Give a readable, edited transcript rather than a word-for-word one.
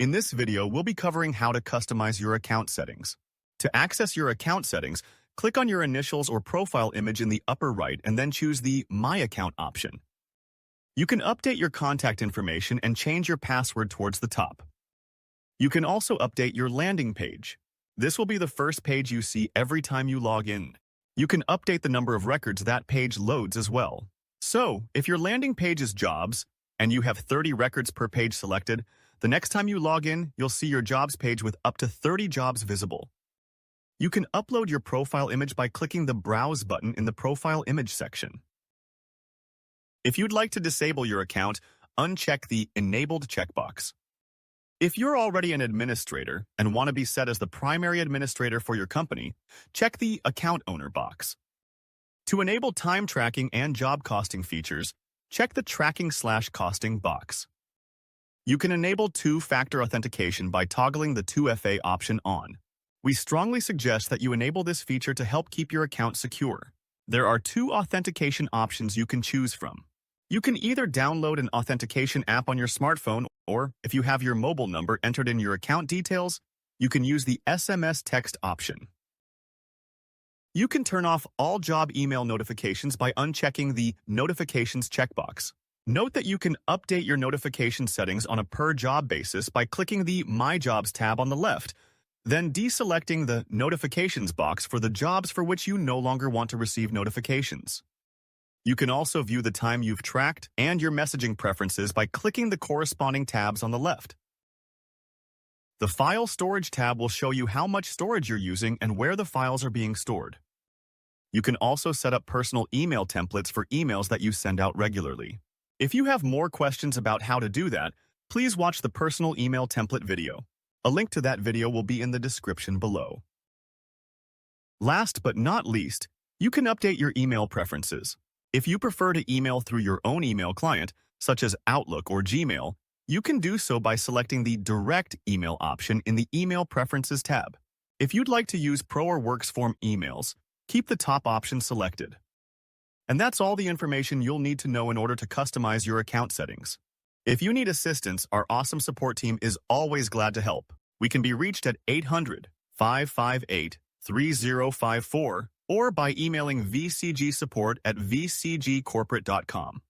In this video, we'll be covering how to customize your account settings. To access your account settings, click on your initials or profile image in the upper right and then choose the My Account option. You can update your contact information and change your password towards the top. You can also update your landing page. This will be the first page you see every time you log in. You can update the number of records that page loads as well. So, if your landing page is jobs, and you have 30 records per page selected, the next time you log in, you'll see your jobs page with up to 30 jobs visible. You can upload your profile image by clicking the Browse button in the Profile Image section. If you'd like to disable your account, uncheck the Enabled checkbox. If you're already an administrator and want to be set as the primary administrator for your company, check the Account Owner box. To enable time tracking and job costing features, check the Tracking/Costing box. You can enable two-factor authentication by toggling the 2FA option on. We strongly suggest that you enable this feature to help keep your account secure. There are two authentication options you can choose from. You can either download an authentication app on your smartphone, or if you have your mobile number entered in your account details, you can use the SMS text option. You can turn off all job email notifications by unchecking the Notifications checkbox. Note that you can update your notification settings on a per-job basis by clicking the My Jobs tab on the left, then deselecting the Notifications box for the jobs for which you no longer want to receive notifications. You can also view the time you've tracked and your messaging preferences by clicking the corresponding tabs on the left. The File Storage tab will show you how much storage you're using and where the files are being stored. You can also set up personal email templates for emails that you send out regularly. If you have more questions about how to do that, please watch the personal email template video. A link to that video will be in the description below. Last but not least, you can update your email preferences. If you prefer to email through your own email client, such as Outlook or Gmail, you can do so by selecting the Direct Email option in the Email Preferences tab. If you'd like to use Pro or WorksForm emails, keep the top option selected. And that's all the information you'll need to know in order to customize your account settings. If you need assistance, our awesome support team is always glad to help. We can be reached at 800-558-3054 or by emailing VCGSupport@vcgcorporate.com.